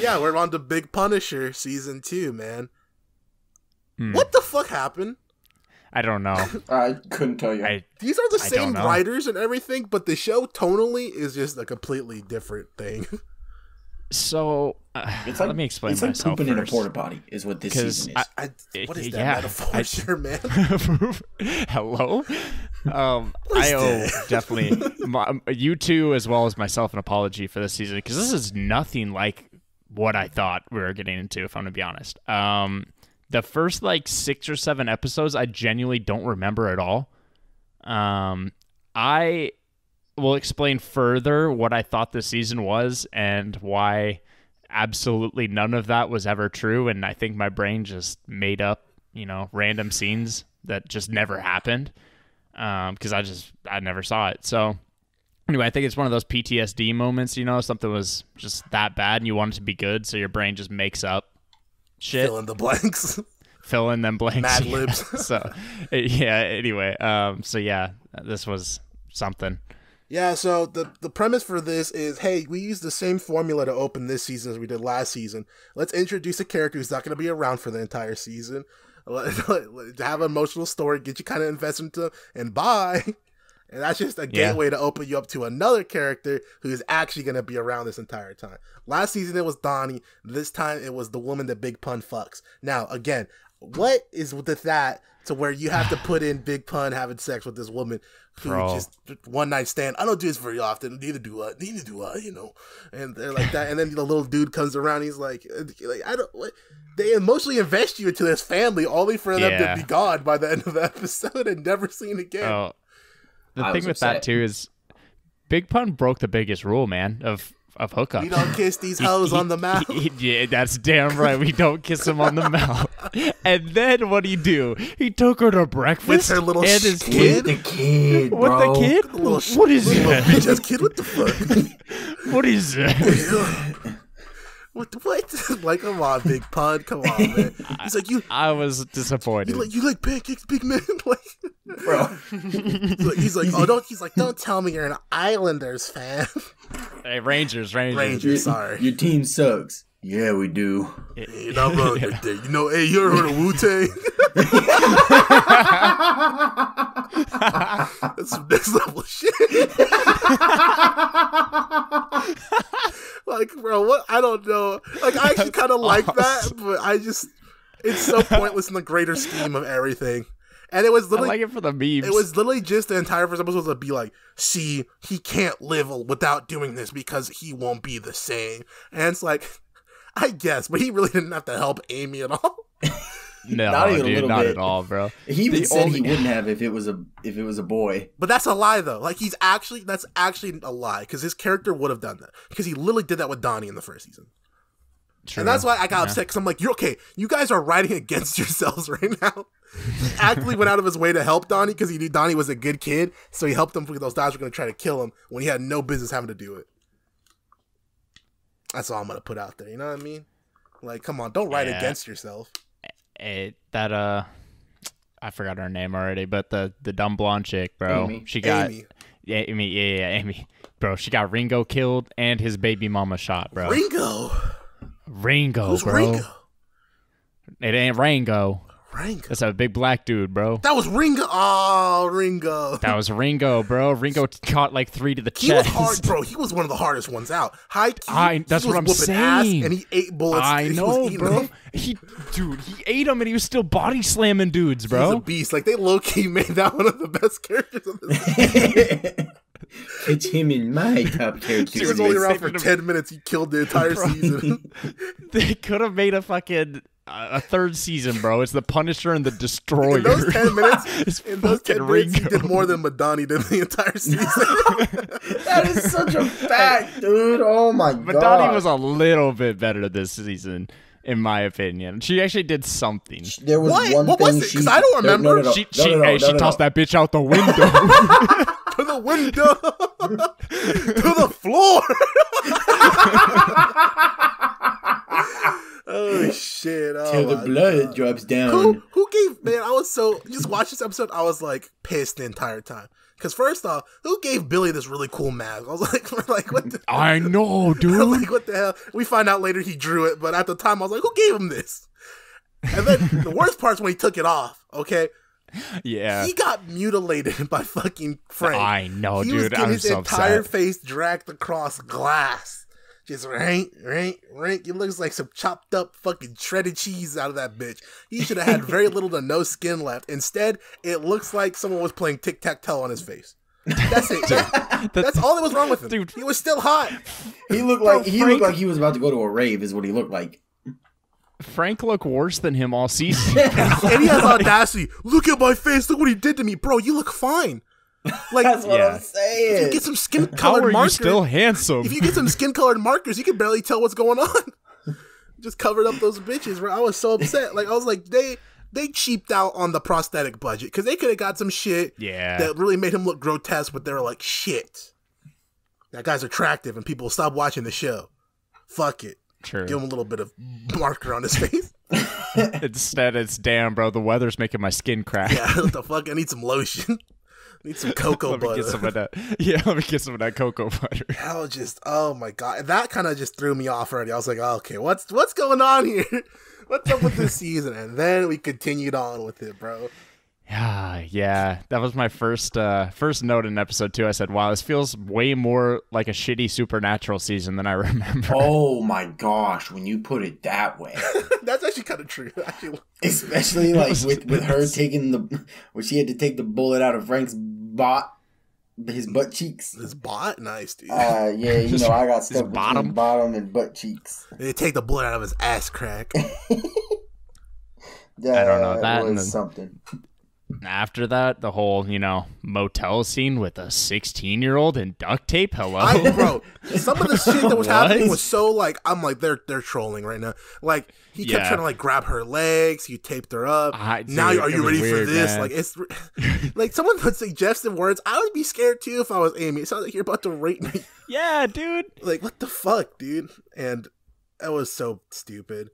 yeah, we're on to Big Punisher season 2, man. What the fuck happened? I don't know. I couldn't tell you. These are the same writers and everything, but the show tonally is just a completely different thing. So, it's like, let me explain it's myself like pooping first. in a porta potty is what this season is. What is that metaphor, sure, man? Hello? I owe definitely you two as well as myself an apology for this season, because this is nothing like what I thought we were getting into, if I'm going to be honest. The first, 6 or 7 episodes, I genuinely don't remember at all. I will explain further what I thought this season was and why absolutely none of that was ever true. And I think my brain just made up, random scenes that just never happened because I never saw it. So anyway, I think it's one of those PTSD moments, something was just that bad and you want it to be good. So your brain just makes up shit. Fill in the blanks. Fill in them blanks. Mad libs. So, yeah, anyway. So, yeah, this was something. Yeah, so the premise for this is, hey, we used the same formula to open this season as we did last season. Let's introduce a character who's not going to be around for the entire season. Have an emotional story, get you kind of invested into them, and bye. And that's just a gateway to open you up to another character who is actually going to be around this entire time. Last season, it was Donnie. This time, it was the woman that Big Pun fucks. Now, again, what is with that to where you have to put in Big Pun having sex with this woman who just one night stand? I don't do this very often. Neither do I. And they're like that. And then the little dude comes around. He's like I don't. What? They emotionally invest you into this family, only for them to be gone by the end of the episode and never seen again. Oh, the thing with that too is Big Pun broke the biggest rule, man, of hookups. We don't kiss these hoes on the mouth. Yeah, that's damn right. We don't kiss them on the mouth. And then what do? He took her to breakfast with her little and his kid. With the kid, bro. With the kid? What is that? Bitch ass kid. What the fuck? What is that? What? Like, come on, Big Pun. Come on, man. He's like, I was disappointed. You like pancakes, big man? Bro. He's like, don't tell me you're an Islanders fan. Hey, Rangers. Sorry, your team sucks. Yeah, we do. You're not wrong right there. Hey, you ever heard of Wu-Tang? That's some next level shit. Bro, what? I don't know. I actually kind of like that, but it's so pointless in the greater scheme of everything. And it was literally, I like it for the memes. It was literally just the entire first episode to be like, see, he can't live without doing this because he won't be the same. And it's like, I guess, but he really didn't have to help Amy at all. No, not even dude, a little not bit. at all, bro. He even said he wouldn't have if it was a boy. But that's a lie, though. That's actually a lie, because his character would have done that, because he literally did that with Donnie in the first season. True. And that's why I got upset, because I'm like, you're okay. You guys are writing against yourselves right now. He actually went out of his way to help Donnie because he knew Donnie was a good kid, so he helped him because those guys were going to try to kill him when he had no business having to do it. That's all I'm going to put out there. You know what I mean? Like, come on, don't write against yourself. I forgot her name already, but the dumb blonde chick, bro. Amy. She got Amy. Amy. Bro, she got Ringo killed and his baby mama shot, bro. Ringo, Who's bro. Ringo? It ain't Rango. Ringo. That's a big black dude, bro. That was Ringo. Oh, Ringo. That was Ringo, bro. Ringo caught 3 to the chest. He was hard, bro. He was one of the hardest ones out. High key. That's what I'm saying. Ass and he ate bullets. I know, bro. Them. He ate them and he was still body slamming dudes, bro. He's a beast. They low key made that one of the best characters of this. It's him in my top character. He was only around for 10 minutes. He killed the entire season. They could have made a fucking a third season, bro. It's the Punisher and the Destroyer. In those 10 minutes, he did more than Madani did the entire season. That is such a fact, dude. Oh my god. Madani was a little bit better this season, in my opinion. She actually did something. There was one what thing was it? Because I don't remember. She tossed that bitch out the window. To the window. To the floor. Oh shit! Oh, till the blood drops down. Who gave man, I was so just watch this episode. I was like pissed the entire time. Because first off, who gave Billy this really cool mask? I was like, what the I know, dude. like, what the hell? We find out later he drew it, but at the time I was like, who gave him this? And then the worst part's when he took it off, okay? Yeah. He got mutilated by fucking Frank. I know, he dude. was getting I'm his so entire upset. face dragged across glass. Just rank. It looks like some chopped up fucking shredded cheese out of that bitch. He should have had very little to no skin left. Instead, it looks like someone was playing tic-tac-toe on his face. That's it. That's all that was wrong with him. Dude. He was still hot. He looked like he was about to go to a rave. Is what he looked like. Frank looked worse than him all season. And he has audacity. Look at my face. Look what he did to me. Bro, you look fine. Like, That's what Yeah. I'm saying. if you get some skin How colored are you markers. still handsome? If you get some skin colored markers, you can barely tell what's going on. Just covered up those bitches, bro. I was so upset. Like, I was like, they cheaped out on the prosthetic budget because they could have got some shit Yeah. that really made him look grotesque, but they were like, shit, that guy's attractive and people will stop watching the show. Fuck it. True. Give him a little bit of marker on his face. Instead, it's damn, bro. The weather's making my skin crack. Yeah, what the fuck? I need some lotion. I need some cocoa Let me butter. get some of that. Yeah, let me get some of that cocoa butter. I was just, oh my god, that kind of just threw me off already. I was like, oh, okay, what's going on here? What's up with this season? And then we continued on with it, bro. Yeah. That was my first note in episode 2. I said, wow, this feels way more like a shitty Supernatural season than I remember. Oh my gosh, when you put it that way. That's actually kind of true. Actually, Especially like with her taking when she had to take the bullet out of Frank's his butt cheeks. this bot, nice dude. Yeah, you know, I got stuck bottom? between bottom and butt cheeks. They take the bullet out of his ass crack. That I don't know, that was and then- something. After that, the whole, motel scene with a 16-year-old and duct tape. Hello? Bro, some of the shit that was What? happening was so like, I'm like, they're trolling right now. Like, he kept Yeah. trying to like grab her legs. He taped her up. Dude, Now, are it you was ready weird, for this? man. Like, it's like someone would suggest the words. I would be scared too if I was Amy. It sounds like you're about to rape me. Yeah, dude. Like, what the fuck, dude? And that was so stupid.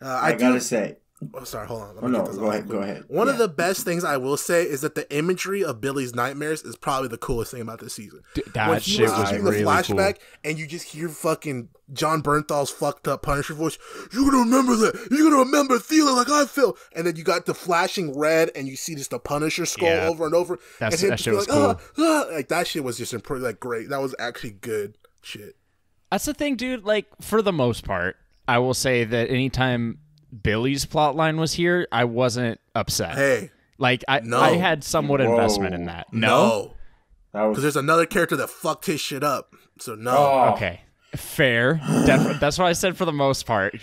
I gotta say, Oh, sorry, hold on. Let Oh, me no, get this go off ahead, quick. go ahead. One of Yeah. the best things I will say is that the imagery of Billy's nightmares is probably the coolest thing about this season. That When he shit was was doing really the flashback, cool. and you just hear fucking Jon Bernthal's fucked up Punisher voice. You're gonna remember that. You're gonna remember feeling like I feel. And then you got the flashing red, and you see just the Punisher skull Yeah. over and over. That and him shit just be was like, like that shit was just like great. That was actually good shit. That's the thing, dude. Like, for the most part, I will say that anytime Billy's plotline was here, I wasn't upset. Hey, Like, No. I had somewhat Whoa. investment in that. no, that was because there's another character that fucked his shit up. So no. Oh. Okay. Fair. That's what I said for the most part.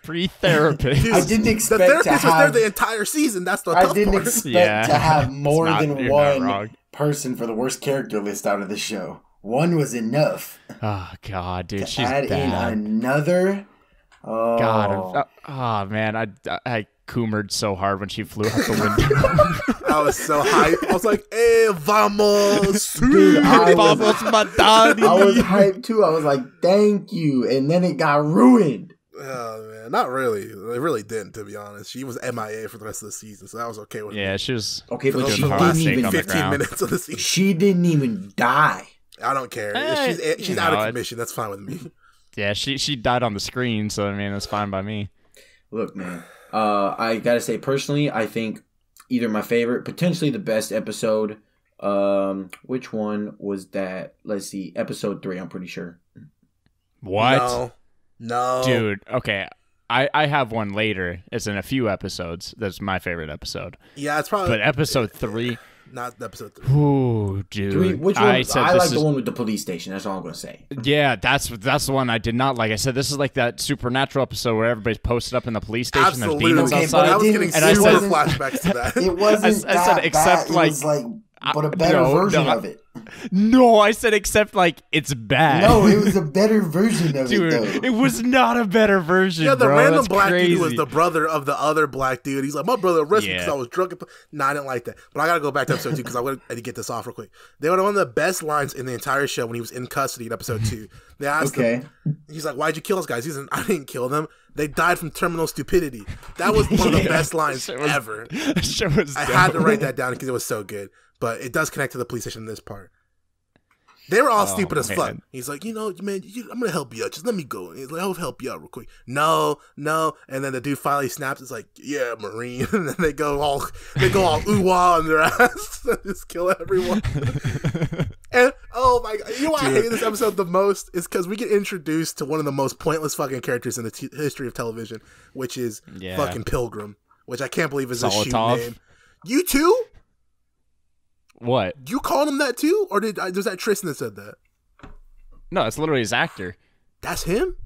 Pre-therapist. I didn't The expect to therapist was there have. the entire season. That's the I tough didn't part. expect Yeah. to have more It's not- than you're not one wrong. person for the worst character list out of the show. One was enough. Oh, God, dude. She's Add in bad. another. Oh. God. Oh, man. I coomered so hard when she flew out the window. I was so hyped. I was like, "Hey, vamos!" Dude, I was, Vamos, Madani. I was hyped too. I was like, "Thank you," and then it got ruined. Oh man, not really. It really didn't, to be honest. She was MIA for the rest of the season, so that was okay with me. Yeah, she was. Okay, For but those she for the didn't last shake even. on the 15 ground. minutes of the season. She didn't even die. I don't care. She's you out know, of commission. That's fine with me. Yeah, she died on the screen, so I mean, that's fine by me. Look, man. I gotta say, personally, I think either my favorite, potentially the best episode. Which one was that? Let's see, episode 3. I'm pretty sure. What? No. Dude, okay. I have one later. It's in a few episodes. That's my favorite episode. Yeah, it's probably But episode 3, not episode 3. ooh, dude. 3. Which one? I this like the is- one with the police station. That's all I'm gonna say. Yeah, that's the one I did not like. I said this is like that Supernatural episode where everybody's posted up in the police station. Absolutely. There's demons Okay, but outside. I was it getting didn't- and I super said- flashbacks to that. It wasn't. I said that except, bad. like- It was like, but a better version of it. No, I said except like it's bad. No, it was a better version of dude, it though. it was not a better version. Yeah, the bro. random That's black crazy. dude was the brother of the other black dude. He's like, my brother arrested me because Yeah. I was drunk. Nah, I didn't like that. But I gotta go back to episode 2 because I wanted to get this off real quick. They were one of the best lines in the entire show when he was in custody in episode 2. They asked him, Okay. he's like, why'd you kill those guys? He's like, I didn't kill them. They died from terminal stupidity. That was one of the best lines ever. I had to write that down because it was so good. But it does connect to the police station in this part. They were all stupid as fuck. He's like, man, I'm going to help you out. Just let me go. And he's like, I'll help you out real quick. No. And then the dude finally snaps. It's like, yeah, Marine. And then they go all ooh-wah on their ass and just kill everyone. And, oh my God. You know why I hate this episode the most? Is because we get introduced to one of the most pointless fucking characters in the history of television, which is fucking Pilgrim, which I can't believe is a shoot name. You too? What? You called him that too? Or was that Tristan that said that? No, it's literally his actor. That's him?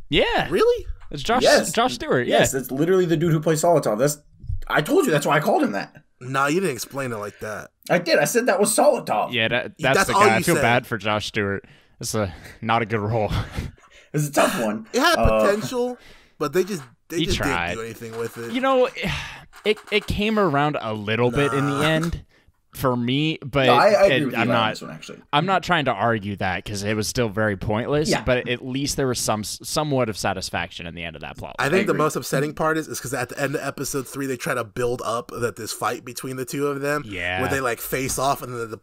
Yeah. Really? It's Josh Stewart. Yes, that's literally the dude who plays Solotov. I told you, that's why I called him that. Nah, you didn't explain it like that. I did. I said that was Solotov. Yeah, that's the guy. I feel bad for Josh Stewart. It's not a good role. It's a tough one. It had potential, but they just didn't do anything with it. You know, it came around a little bit in the end. For me, but no, I agree with you on this one, actually. I'm not trying to argue that because it was still very pointless. Yeah. But at least there was somewhat of satisfaction in the end of that plot. I think the most upsetting part is because at the end of episode 3, they try to build up that this fight between the two of them, where they like face off, and then the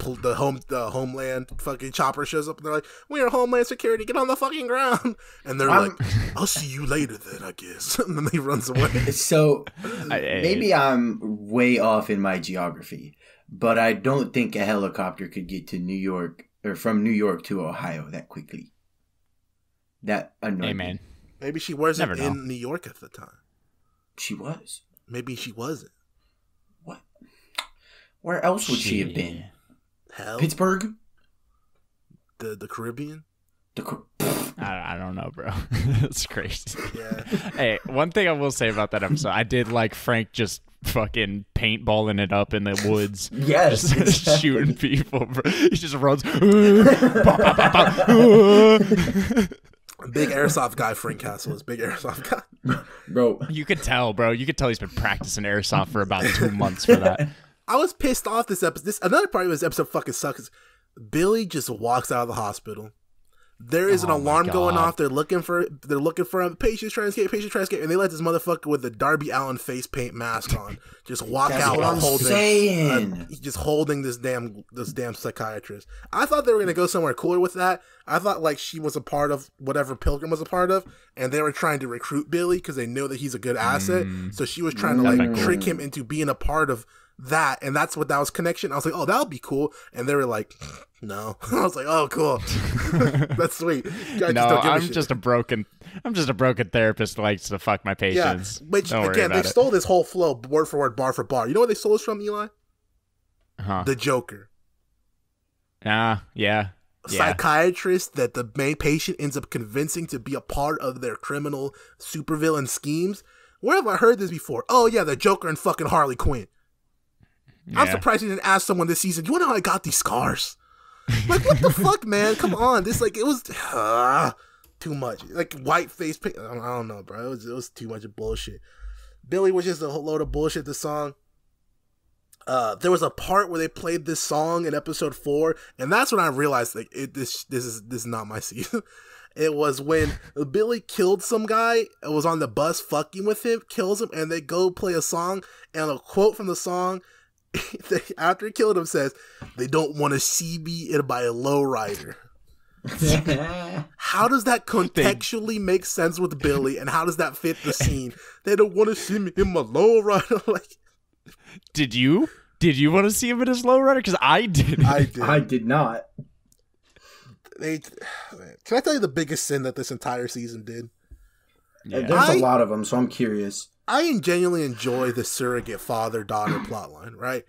Homeland fucking chopper shows up, and they're like, "We are Homeland Security, get on the fucking ground," and they're like, "I'll see you later, then I guess," and then he runs away. So maybe I'm way off in my geography. But I don't think a helicopter could get to New York or from New York to Ohio that quickly. That annoyed me. Maybe she wasn't in New York at the time. She was. Maybe she wasn't. What? Where else would she have been? Hell? Pittsburgh? The Caribbean? I don't know, bro. It's crazy. Yeah. Hey, one thing I will say about that episode, I did like Frank just fucking paintballing it up in the woods. Yes. Just exactly. shooting people, bro. He just runs. Big airsoft guy, Frank Castle is big airsoft guy. Bro. You could tell, bro. You could tell he's been practicing airsoft for about 2 months for that. I was pissed off this episode. Another part of this episode fucking sucks. Billy just walks out of the hospital. There is an alarm going off. They're looking for him. Patient's trying to escape, and they let this motherfucker with the Darby Allin face paint mask on just walk out while holding this damn psychiatrist. I thought they were gonna go somewhere cooler with that. I thought like she was a part of whatever Pilgrim was a part of, and they were trying to recruit Billy because they knew that he's a good asset. So she was trying to like trick him into being a part of that, and that's what that was connection. I was like, oh, that would be cool, and they were like, no. I was like, oh, cool. That's sweet. I'm just a broken therapist who likes to fuck my patients. Yeah, which again, they stole this whole flow word for word, bar for bar. You know what they stole this from, Eli? The Joker. Yeah. Psychiatrist that the main patient ends up convincing to be a part of their criminal supervillain schemes. Where have I heard this before? Oh yeah, the Joker and fucking Harley Quinn. Yeah. I'm surprised he didn't ask someone this season, you wanna know how I got these scars? Like, what the fuck, man? Come on. This, like, it was too much. Like, white face paint. I don't know, bro. It was too much bullshit. Billy was just a whole load of bullshit, this song. There was a part where they played this song in episode 4, and that's when I realized, like, this is not my season. It was when Billy killed some guy, and was on the bus fucking with him, kills him, and they go play a song, and a quote from the song, after he killed him, says, "They don't want to see me in by a lowrider." How does that contextually make sense with Billy, and how does that fit the scene? They don't want to see me in my lowrider. Like, did you want to see him in his lowrider? Because I did. I did not. Can I tell you the biggest sin that this entire season did? Yeah. There's a lot of them, so I'm curious. I genuinely enjoy the surrogate father-daughter plotline, right?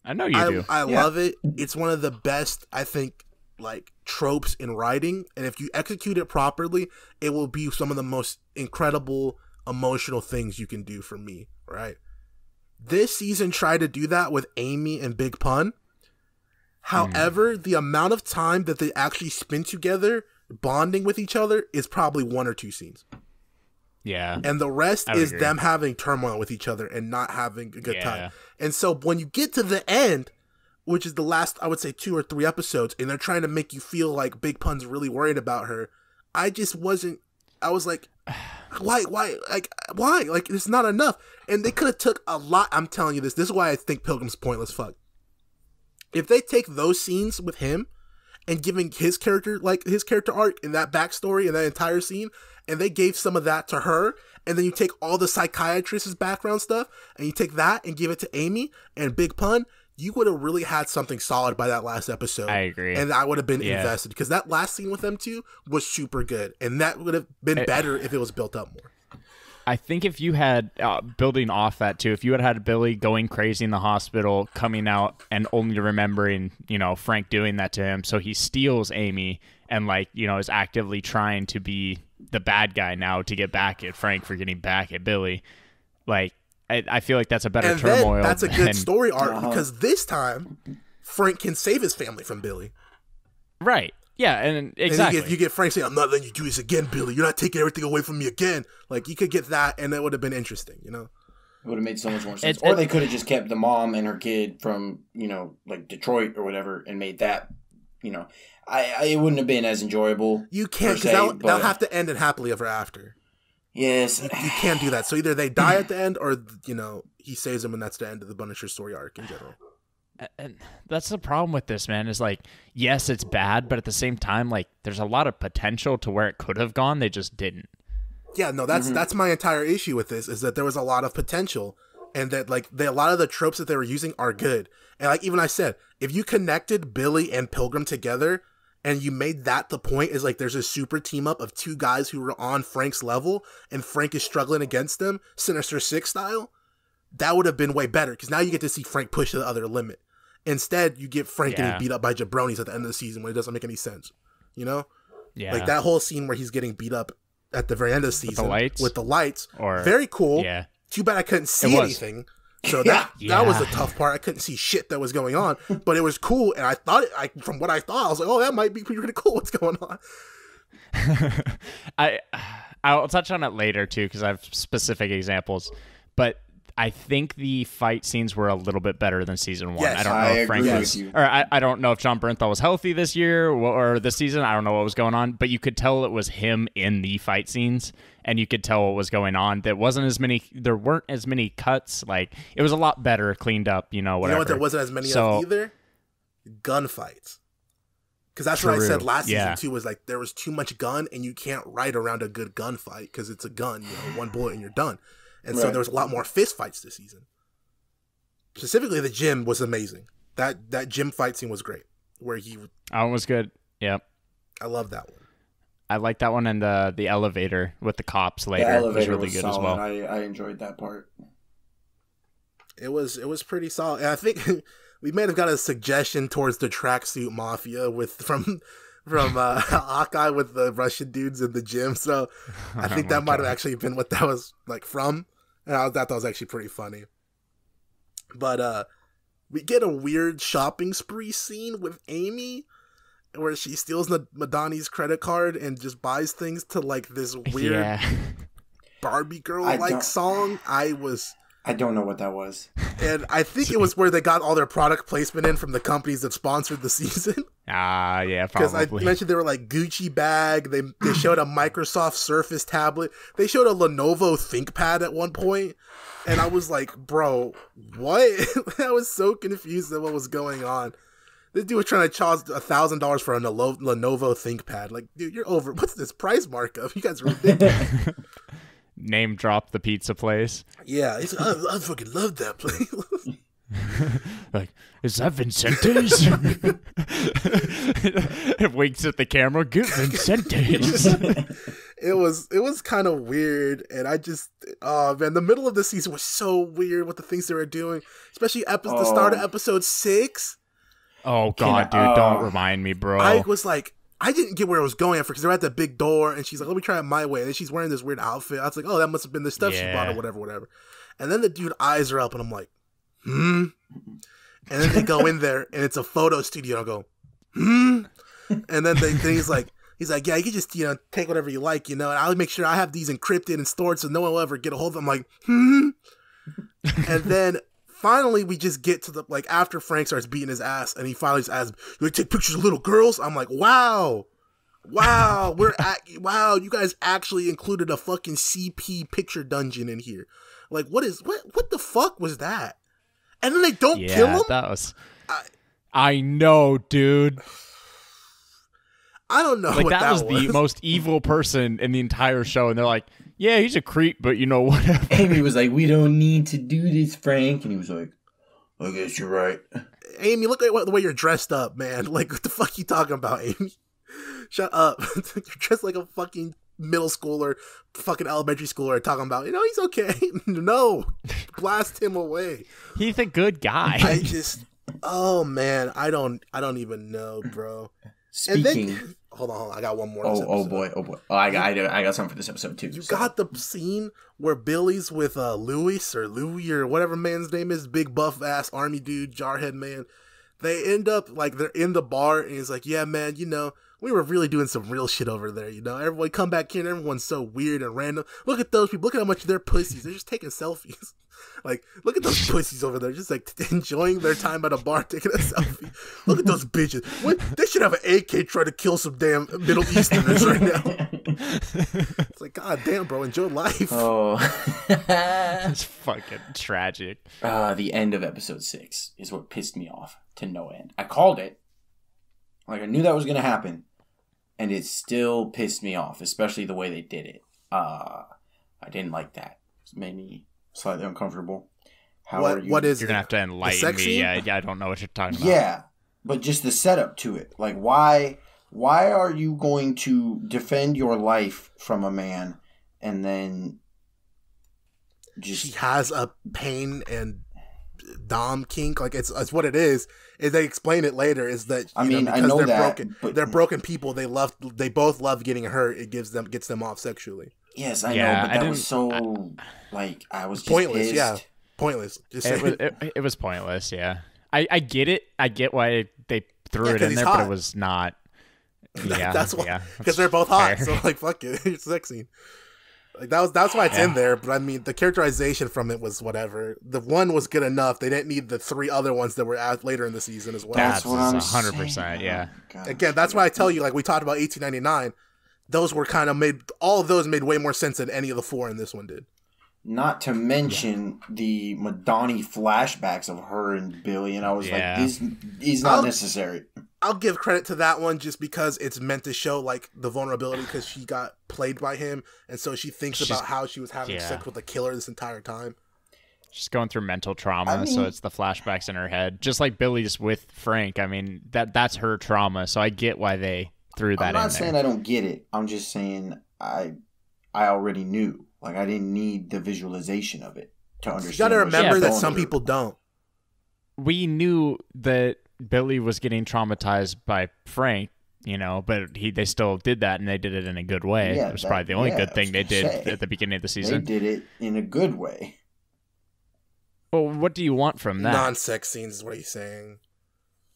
I know you do. I love it. It's one of the best, I think, like, tropes in writing. And if you execute it properly, it will be some of the most incredible emotional things you can do for me, right? This season tried to do that with Amy and Big Pun. However, the amount of time that they actually spend together bonding with each other is probably 1 or 2 scenes. Yeah. And the rest is them having turmoil with each other and not having a good time. And so when you get to the end, which is the last, I would say, 2 or 3 episodes, and they're trying to make you feel like Big Pun's really worried about her, I just wasn't, I was like, Why, like, it's not enough. And they could have took a lot. I'm telling you this is why I think Pilgrim's pointless. Fuck. If they take those scenes with him and giving his character arc and that backstory and that entire scene, and they gave some of that to her, and then you take all the psychiatrist's background stuff and you take that and give it to Amy and Big Pun, you would have really had something solid by that last episode. I agree. And I would have been invested, because that last scene with them two was super good. And that would have been better if it was built up more. I think if you had, building off that too, if you had Billy going crazy in the hospital, coming out and only remembering, Frank doing that to him, so he steals Amy and, like, is actively trying to be the bad guy now to get back at Frank for getting back at Billy, like, I feel like that's a better turmoil. That's a good story arc, because this time Frank can save his family from Billy. Right. Yeah, and exactly. And you get Frank saying, "I'm not letting you do this again, Billy. You're not taking everything away from me again." Like, you could get that, and that would have been interesting, It would have made so much more sense. Or they could have just kept the mom and her kid from, like Detroit or whatever, and made that, it wouldn't have been as enjoyable. You can't, because they'll have to end it happily ever after. Yes. You can't do that. So either they die at the end, or, he saves them, and that's the end of the Punisher story arc in general. And that's the problem with this, man, is like, yes, it's bad, but at the same time, like, there's a lot of potential to where it could have gone. They just didn't. Yeah, no, that's my entire issue with this, is that there was a lot of potential, and that, like, a lot of the tropes that they were using are good. And, like, even I said, if you connected Billy and Pilgrim together, and you made that the point, is like there's a super team up of two guys who were on Frank's level, and Frank is struggling against them, Sinister Six style, that would have been way better, because now you get to see Frank push to the other limit. Instead, you get Frank getting beat up by jabronis at the end of the season when it doesn't make any sense. Yeah. Like that whole scene where he's getting beat up at the very end of the season with the lights. Very cool. Yeah. Too bad I couldn't see anything. So that was the tough part. I couldn't see shit that was going on, but it was cool. And I thought, from what I thought, I was like, oh, that might be pretty cool. What's going on? I'll touch on it later too, because I have specific examples, but I think the fight scenes were a little bit better than season 1. Yes, I don't know if Frank was, or I don't know if Jon Bernthal was healthy this year or this season. I don't know what was going on, but you could tell it was him in the fight scenes, and you could tell what was going on. There weren't as many cuts. Like, it was a lot better cleaned up, whatever. You know what there wasn't as many of either? Gunfights. Because that's what I said last season too, was like, there was too much gun, and you can't write around a good gunfight, because it's a gun, one bullet and you're done. And so there was a lot more fist fights this season. Specifically, the gym was amazing. That gym fight scene was great. Where he... Oh, it was good. Yep. I love that one. I like that one, and the elevator with the cops later. The elevator was really good solid. as well. I enjoyed that part. It was pretty solid. And I think we may have got a suggestion towards the tracksuit mafia from Hawkeye with the Russian dudes in the gym. So I think that might have actually been what that was like from. And I thought that was actually pretty funny. But we get a weird shopping spree scene with Amy, where she steals Madani's credit card and just buys things to, like, this weird Barbie girl song. I don't know what that was. And I think it was where they got all their product placement in from the companies that sponsored the season. Yeah, because probably. I mentioned they were like Gucci bag. They showed a Microsoft Surface tablet. They showed a Lenovo ThinkPad at one point, and I was like, "Bro, what?" I was so confused at what was going on. This dude was trying to charge $1,000 for a Lenovo ThinkPad. Like, dude, you're over. What's this price markup? You guys are ridiculous. Name drop the pizza place. Yeah, I fucking love that place. Like, is that Vincente's? It winks at the camera. Get Vincente's. It was kind of weird, and oh man, the middle of the season was so weird with the things they were doing, especially the start of episode 6. Oh god, dude, don't remind me, bro. I was like, I didn't get where it was going at first, because they're at the big door, and she's like, let me try it my way. And then she's wearing this weird outfit. I was like, oh, that must have been the stuff she bought or whatever. And then the dude eyes her up, and I'm like, And then they go in there, and it's a photo studio, and I go, And then he's like, yeah, you can just, take whatever you like, and I'll make sure I have these encrypted and stored so no one will ever get a hold of them. I'm like, And then finally, we just get to the, like, after Frank starts beating his ass, and he finally just asks, you like take pictures of little girls? I'm like, wow, Wow, wow, you guys actually included a fucking CP picture dungeon in here. Like, what the fuck was that? And then they don't kill him? That was... I know, dude. I don't know like, what that was the most evil person in the entire show, and they're like, yeah, he's a creep, but you know, whatever. Amy was like, we don't need to do this, Frank. And he was like, I guess you're right. Amy, look at the way you're dressed up, man. Like, what the fuck are you talking about, Amy? Shut up. You're dressed like a fucking middle schooler, fucking elementary schooler, talking about, he's okay. No. Blast him away. He's a good guy. Oh man, I don't even know, bro. Speaking. And then, hold on, I got one more. Oh boy. Oh, I got something for this episode too. You got the scene where Billy's with Louis or whatever man's name is, big buff ass army dude, jarhead man. They end up like they're in the bar, and he's like, "Yeah, man, we were really doing some real shit over there. Everyone come back here, and everyone's so weird and random. Look at those people. Look at how much they're pussies. They're just taking selfies." Like, look at those pussies over there, just like enjoying their time at a bar, taking a selfie. Look at those bitches. They should have an AK trying to kill some damn Middle Easterners right now. It's like, God damn, bro, enjoy life. Oh, it's fucking tragic. The end of episode 6 is what pissed me off to no end. I called it, like I knew that was gonna happen, and it still pissed me off, especially the way they did it. I didn't like that. It made me slightly uncomfortable. What is You're gonna have to enlighten me. Yeah, I don't know what you're talking about. Yeah, but just the setup to it. Like, why are you going to defend your life from a man and then just... She has a pain and dom kink. Like, it's what it is. Is they explain it later. Is that I know they're that broken. but... They're broken people. They both love getting hurt. It gets them off sexually. Yes, I know, but that was so, I was just pointless, pissed. Yeah. Pointless. Just it was pointless, yeah. I get it. I get why they threw it in there, but it was not. Yeah, that's why. Because they're both hot, so, like, fuck it. It's sexy. Like, that's why it's in there, but I mean, the characterization from it was whatever. The one was good enough. They didn't need the 3 other ones that were out later in the season as well. That's what I'm 100%, yeah. God. Again, that's why I tell you, like, we talked about 1899. Those were kind of all of those made way more sense than any of the 4 in this one did. Not to mention the Madani flashbacks of her and Billy, and I was like, this is not necessary. I'll give credit to that one just because it's meant to show, like, the vulnerability because she got played by him, and so she thinks about how she was having sex with a killer this entire time. She's going through mental trauma, so it's the flashbacks in her head. Just like Billy's with Frank. I mean, that's her trauma, so I get why they threw that in there. I'm not saying I don't get it. I'm just saying I already knew. Like, I didn't need the visualization of it to understand. You gotta remember that some people don't. We knew that Billy was getting traumatized by Frank, but they still did that, and they did it in a good way. Yeah, it was probably the only good thing they did at the beginning of the season. They did it in a good way. Well, what do you want from that? Non-sex scenes is what he's saying.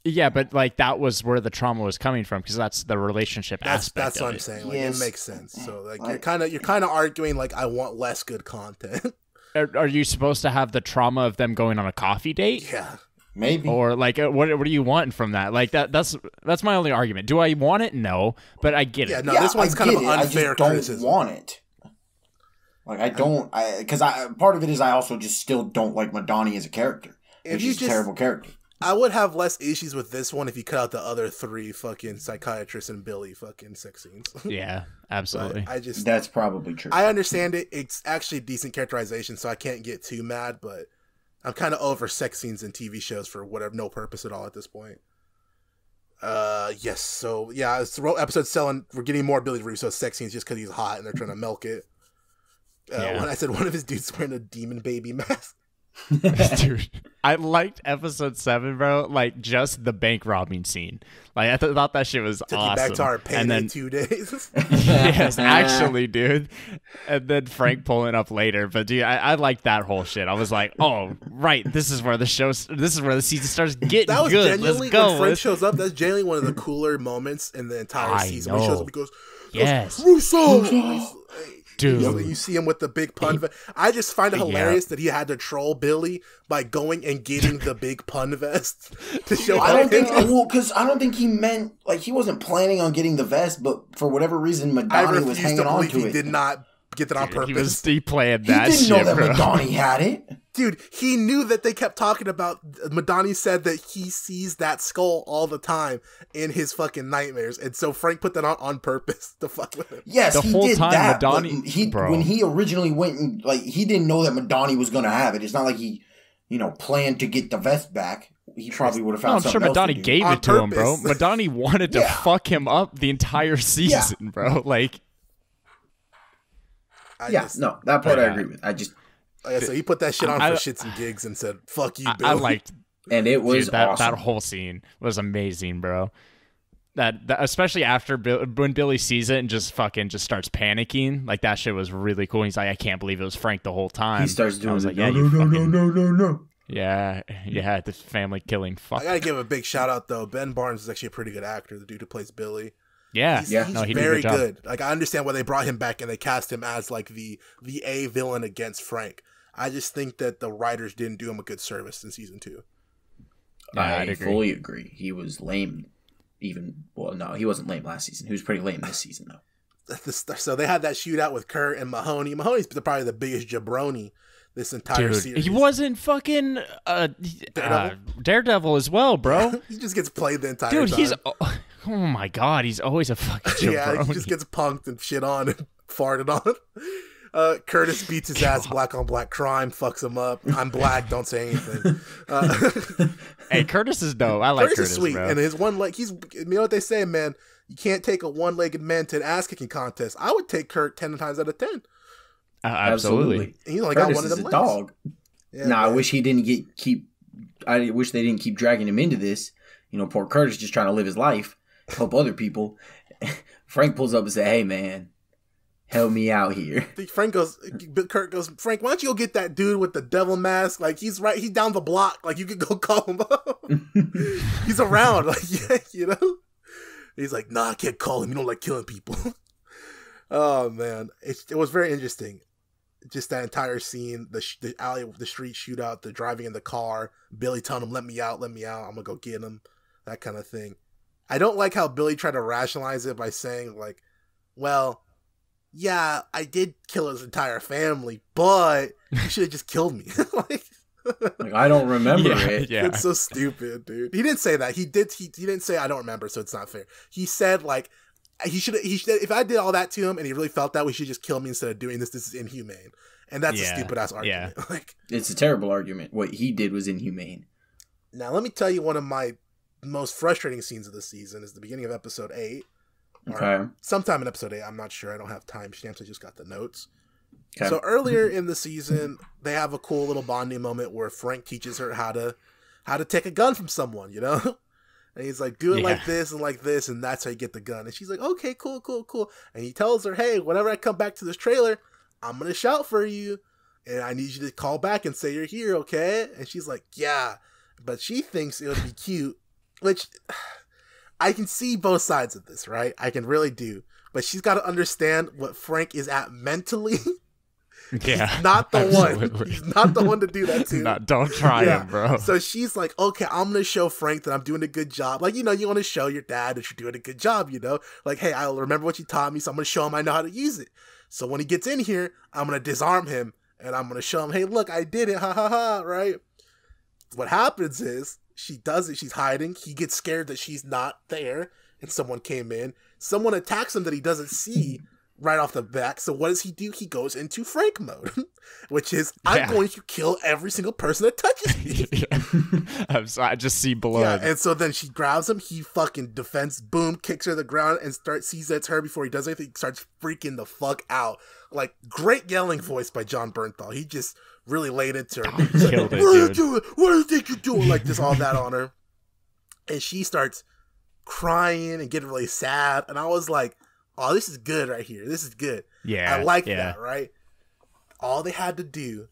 Yeah, but like that was where the trauma was coming from because that's the relationship aspect. That's what I'm saying. Like, it makes sense. So like you're kind of arguing like I want less good content. Are you supposed to have the trauma of them going on a coffee date? Yeah, maybe. Or like what are you wanting from that? Like that's my only argument. Do I want it? No, but I get it. Yeah, no, this one's kind of unfair criticism. I don't want it. Like I don't, because part of it is I also just still don't like Madani as a character. She's a terrible character. I would have less issues with this one if you cut out the other 3 fucking Psychiatrist and Billy fucking sex scenes. Yeah, absolutely. That's probably true. I understand it. It's actually decent characterization, so I can't get too mad, but I'm kind of over sex scenes in TV shows for no purpose at all at this point. Yes. So yeah, it's episode selling. We're getting more Billy Russo sex scenes just because he's hot and they're trying to milk it. When I said one of his dudes wearing a demon baby mask. Dude, I liked episode 7, bro. Like just the bank robbing scene. Like I thought that shit was Took awesome. You back to our payday and then 2 days. Yes, actually, dude. And then Frank pulling up later. But dude, I liked that whole shit. I was like, oh right, this is where the season starts getting that was good. Genuinely, Let's go. When Frank shows up, that's genuinely one of the cooler moments in the entire season. When he shows up, he goes, Yes. Russo! Dude. You see him with the big pun vest. I just find it hilarious that he had to troll Billy by going and getting the big pun vest to show because I don't think he meant, like, he wasn't planning on getting the vest, but for whatever reason, Madani was hanging on to it. He did not get that on purpose. He planned that shit, He didn't know that bro. Madani had it. Dude, he knew that they kept talking about. Madani said that he sees that skull all the time in his fucking nightmares, and so Frank put that on purpose to fuck with him. Yes, the he whole did time that. Madani, bro. When he originally went and, like, he didn't know that Madani was going to have it. It's not like he, planned to get the vest back. He probably would have found something else. I'm sure Madani gave it to him, bro. Madani wanted to fuck him up the entire season, bro. Like, that part I agree with. So he put that shit on for shits and gigs and said, "Fuck you, Bill." I liked, and it was that awesome. That whole scene was amazing, bro. That especially after when Billy sees it and just starts panicking, like that shit was really cool. He's like, I can't believe it was Frank the whole time. He starts doing no. Yeah, the family killing. Fuck. I gotta give a big shout out though. Ben Barnes is actually a pretty good actor. The dude who plays Billy. Yeah, he's he very did a good. Like, I understand why they brought him back and they cast him as like the A villain against Frank. I just think that the writers didn't do him a good service in season 2. I fully agree. He was lame. He wasn't lame last season. He was pretty lame this season though. So they had that shootout with Kurt and Mahoney. Mahoney's probably the biggest jabroni this entire series. He wasn't fucking Daredevil as well, bro. He just gets played the entire time. He's oh my god, he's always a fucking jabroni. Yeah, he just gets punked and shit on and farted on. Curtis beats his ass, black on black crime, fucks him up. I'm black, don't say anything. Hey, Curtis is dope. I like Curtis, is sweet, bro. and his one leg. You know what they say, man. You can't take a one-legged man to an ass-kicking contest. I would take Kurt 10 times out of 10. Absolutely. He only Curtis got one of them is a legs. dog. Yeah, I wish he didn't I wish they didn't keep dragging him into this. Poor Curtis just trying to live his life, help other people. Frank pulls up and says, "Hey, man, help me out here." Kurt goes, "Frank, why don't you go get that dude with the devil mask? Like, he's down the block. Like, you could go call him up. He's around." Like, yeah, He's like, "Nah, I can't call him. You don't like killing people." Oh man, it was very interesting. Just that entire scene, the alley, the street shootout, the driving in the car, Billy telling him, let me out, I'm gonna go get him, that kind of thing. I don't like how Billy tried to rationalize it by saying, like, well, yeah, I did kill his entire family, but you should have just killed me. Like, I don't remember it. Yeah. It's so stupid, dude. He didn't say that. He didn't say I don't remember, so it's not fair. He said, like, he should if I did all that to him and he really felt that, we should just kill me instead of doing this. This is inhumane. And that's a stupid ass argument. Yeah. Like, it's a terrible argument. What he did was inhumane. Now let me tell you, one of my most frustrating scenes of the season is the beginning of episode 8. Okay. Sometime in episode 8, I'm not sure. I don't have timestamps. I just got the notes. Okay. So earlier in the season, they have a cool little bonding moment where Frank teaches her how to take a gun from someone, And he's like, do it like this, and that's how you get the gun. And she's like, okay, cool. And he tells her, hey, whenever I come back to this trailer, I'm going to shout for you. And I need you to call back and say you're here, okay? And she's like, yeah. But she thinks it would be cute, which I can see both sides of this, right? I can really do. But she's got to understand what Frank is at mentally. Yeah, he's not the one. He's not the one to do that to. Don't try him, bro. So she's like, okay, I'm gonna show Frank that I'm doing a good job. Like, you want to show your dad that you're doing a good job. Like, hey, I'll remember what you taught me, so I'm gonna show him I know how to use it. So when he gets in here, I'm gonna disarm him and I'm gonna show him, hey, look, I did it, ha ha ha, right? What happens is she does it. She's hiding. He gets scared that she's not there, and someone came in. Someone attacks him that he doesn't see. Right off the back. So what does he do? He goes into Frank mode, which is, I'm going to kill every single person that touches me. I just see blood. Yeah, and so then she grabs him. He fucking defends, boom, kicks her to the ground and sees that it's her before he does anything. Starts freaking the fuck out. Like, great yelling voice by Jon Bernthal. He just really laid into her. Killed it, what are you doing? What do you think you're doing? Like, just all that on her. And she starts crying and getting really sad. And I was like, oh, this is good right here. This is good. Yeah. I like that, right? All they had to do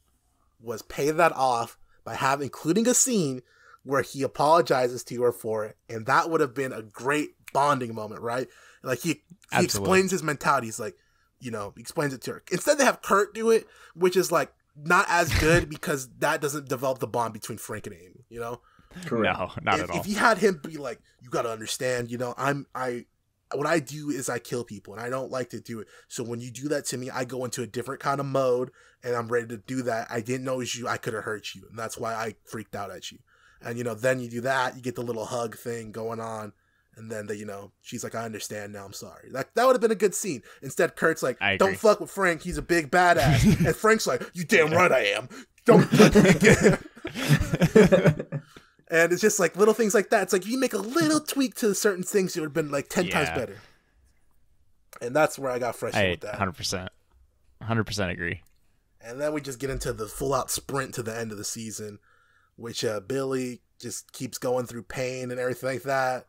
was pay that off by including a scene where he apologizes to her for it. And that would have been a great bonding moment, right? Like, he He explains his mentality. He's like, he explains it to her. Instead, they have Kurt do it, which is like not as good because that doesn't develop the bond between Frank and Amy. Correct. No, not at all. If you had him be like, you got to understand, what I do is I kill people, and I don't like to do it. So when you do that to me, I go into a different kind of mode, and I'm ready to do that. I didn't know it was you. I could have hurt you, and that's why I freaked out at you. And, then you do that, you get the little hug thing going on, and then, she's like, I understand now, I'm sorry. That would have been a good scene. Instead, Kurt's like, don't fuck with Frank, he's a big badass. And Frank's like, you damn right I am. Don't touch me again. And it's just like little things like that. It's like you make a little tweak to certain things, it would have been like 10 times better. And that's where I got frustrated with that. 100% agree. And then we just get into the full-out sprint to the end of the season, which Billy just keeps going through pain and everything like that.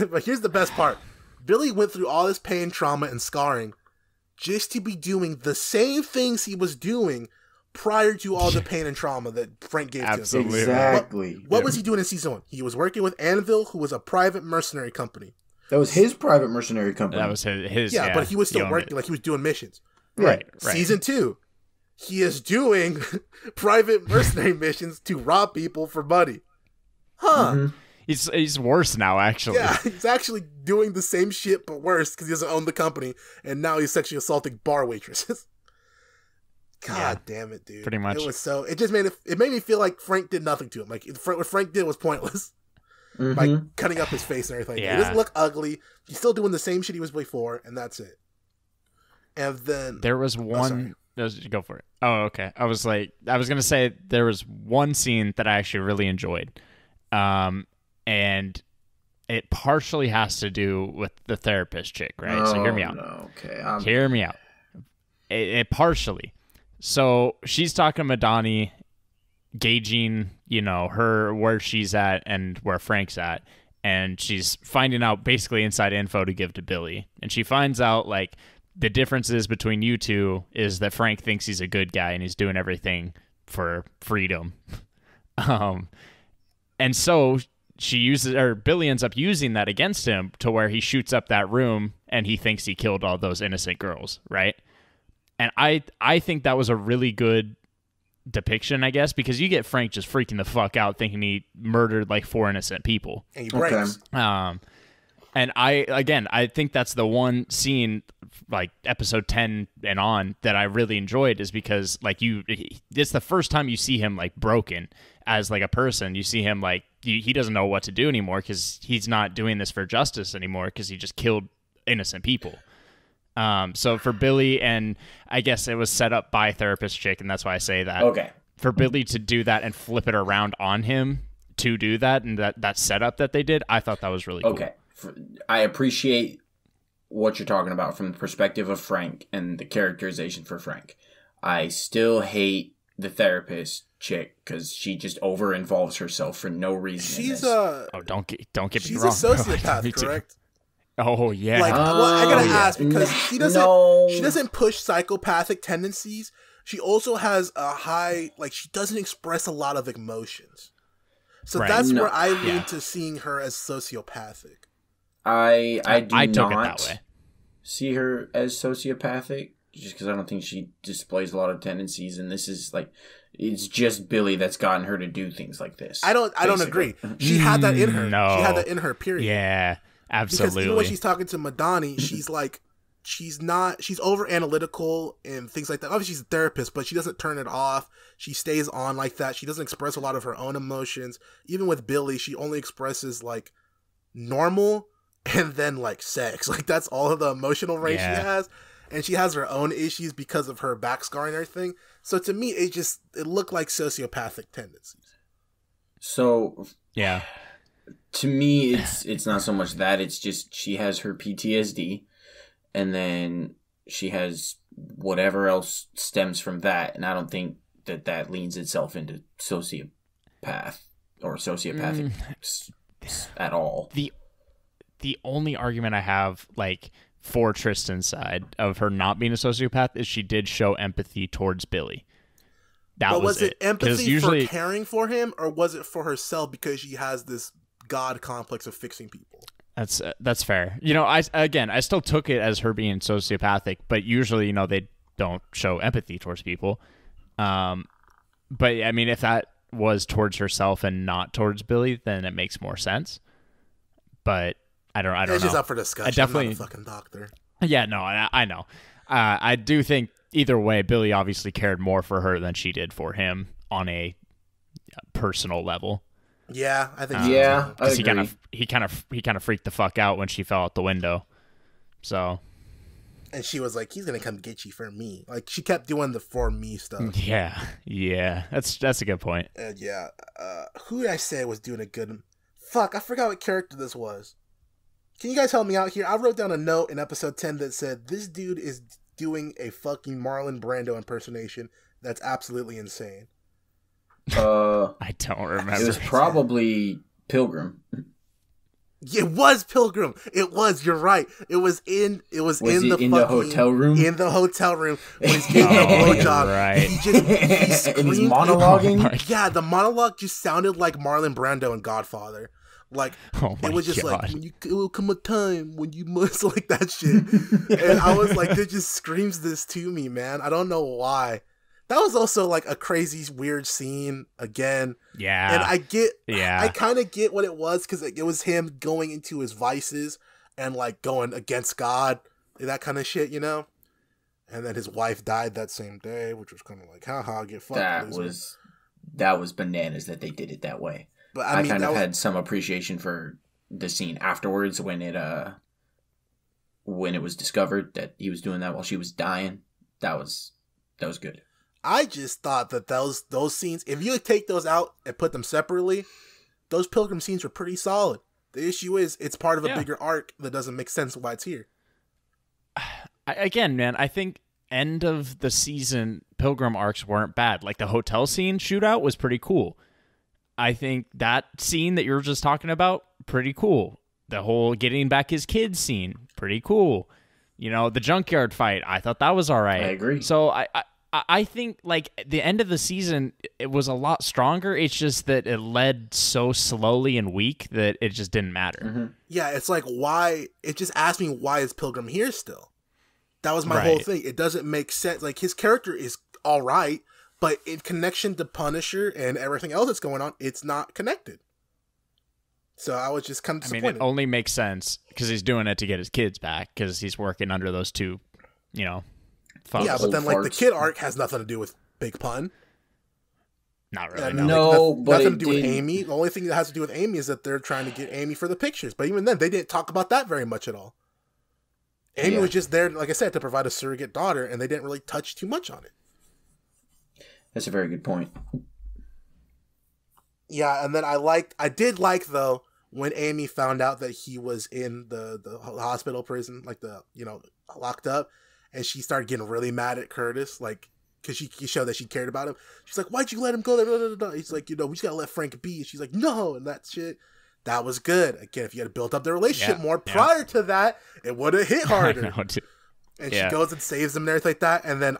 But here's the best part. Billy went through all this pain, trauma, and scarring just to be doing the same things he was doing prior to all the pain and trauma that Frank gave to him. Absolutely. Exactly. What was he doing in season 1? He was working with Anvil, who was a private mercenary company. That was his private mercenary company. That was his. Yeah, but he was still working, like he was doing missions. Right. Season 2, he is doing private mercenary missions to rob people for money. Huh. Mm-hmm. He's worse now, actually. Yeah, he's actually doing the same shit, but worse, because he doesn't own the company, and now he's sexually assaulting bar waitresses. God damn it, dude. Pretty much. It just made me feel like Frank did nothing to him. Like what Frank did was pointless. Mm-hmm. By cutting up his face and everything. Yeah. He doesn't look ugly. He's still doing the same shit he was before, and that's it. And then there was one. Go for it. Oh, okay. I was gonna say there was one scene that I actually really enjoyed, and it partially has to do with the therapist chick, right? So hear me out. No, okay. Hear me out. It partially. So she's talking to Madani, gauging, her where she's at and where Frank's at, and she's finding out basically inside info to give to Billy. And she finds out like the differences between you two is that Frank thinks he's a good guy and he's doing everything for freedom. And so Billy ends up using that against him to where he shoots up that room and he thinks he killed all those innocent girls, right? And I think that was a really good depiction, I guess, because you get Frank just freaking the fuck out thinking he murdered like 4 innocent people. And he breaks. And I think that's the one scene, like episode 10 and on, that I really enjoyed, is because like it's the first time you see him like broken as like a person. You see him like he doesn't know what to do anymore because he's not doing this for justice anymore because he just killed innocent people. So for Billy, and I guess it was set up by therapist chick, and that's why I say that. Okay. For Billy to do that and flip it around on him to do that, and that setup that they did, I thought that was really cool. Okay. I appreciate what you're talking about from the perspective of Frank and the characterization for Frank. I still hate the therapist chick because she just over involves herself for no reason. She's don't get me wrong. She's a sociopath, correct? Oh yeah. Like, I gotta ask because she doesn't push psychopathic tendencies. She also has a high, like, she doesn't express a lot of emotions. So that's where I lean to seeing her as sociopathic. I took it that way. See her as sociopathic just because I don't think she displays a lot of tendencies, and this is like, it's just Billy that's gotten her to do things like this. I don't agree. She had that in her. No. She had that in her, period. Yeah, absolutely. Because even when she's talking to Madani, she's like, she's over analytical and things like that. Obviously she's a therapist, but she doesn't turn it off. She stays on like that. She doesn't express a lot of her own emotions. Even with Billy, she only expresses like normal and then like sex. Like that's all of the emotional range she has. And she has her own issues because of her back scarring and everything. So to me, it looked like sociopathic tendencies. So yeah, to me, it's not so much that, it's just she has her PTSD, and then she has whatever else stems from that. And I don't think that leans itself into sociopath or sociopathic at all. The only argument I have, like, for Tristan's side of her not being a sociopath is she did show empathy towards Billy. But was it empathy for caring for him, or was it for herself because she has this god complex of fixing people? That's fair. You know, I still took it as her being sociopathic, but usually, you know, they don't show empathy towards people. But I mean, if that was towards herself and not towards Billy, then it makes more sense. But I don't know. It's just up for discussion. I'm not a fucking doctor. Yeah, no, I know. I do think either way, Billy obviously cared more for her than she did for him on a personal level. Yeah, I think. Yeah, because he kind of freaked the fuck out when she fell out the window. So. And she was like, "He's gonna come get you for me." Like she kept doing the "for me" stuff. Yeah, that's a good point. And who did I say was doing a good? Fuck, I forgot what character this was. Can you guys help me out here? I wrote down a note in episode 10 that said this dude is doing a fucking Marlon Brando impersonation. That's absolutely insane. I don't remember. It was probably Pilgrim. It was Pilgrim. It was. You're right. It was in the hotel room. In the hotel room when he's getting a blowjob. Right. And he's monologuing. Oh, yeah, the monologue just sounded like Marlon Brando in Godfather. Like it was just God. like it will come a time when you must like that shit. And I was like, it just screams this to me, man. I don't know why. That was also like a crazy, weird scene again. Yeah. And I kind of get what it was because it was him going into his vices and like going against God, that kind of shit, you know? And then his wife died that same day, which was kind of like, haha, get fucked. That was bananas that they did it that way. But I kind of had some appreciation for the scene afterwards when it was discovered that he was doing that while she was dying. That was good. I just thought that those scenes, if you take those out and put them separately, those Pilgrim scenes were pretty solid. The issue is it's part of a bigger arc that doesn't make sense why it's here. Again, man, I think end of the season Pilgrim arcs weren't bad. Like the hotel scene shootout was pretty cool. I think that scene that you were just talking about, pretty cool. The whole getting back his kids scene, pretty cool. You know, the junkyard fight, I thought that was all right. I agree. So I think like the end of the season, it was a lot stronger. It's just that it led so slowly and weak that it just didn't matter. Mm-hmm. Yeah, it's like why? It just asked me why is Pilgrim here still? That was my whole thing. It doesn't make sense. Like his character is all right, but in connection to Punisher and everything else that's going on, it's not connected. So I was just kind of disappointed. I mean, it only makes sense because he's doing it to get his kids back because he's working under those two, you know. Yeah, but then like the kid arc has nothing to do with Big Pun. Not really. But nothing to do with Amy. The only thing that has to do with Amy is that they're trying to get Amy for the pictures. But even then, they didn't talk about that very much at all. Amy was just there, like I said, to provide a surrogate daughter, and they didn't really touch too much on it. That's a very good point. Yeah, and then I did like though when Amy found out that he was in the hospital prison, like locked up, and she started getting really mad at Curtis, like because he showed that she cared about him. She's like, "Why'd you let him go there?" Blah, blah, blah. He's like, "We just gotta let Frank be." And she's like, "No," and that shit. That was good. Again, if you had built up the relationship more prior to that, it would have hit harder. And she goes and saves him and everything like that. And then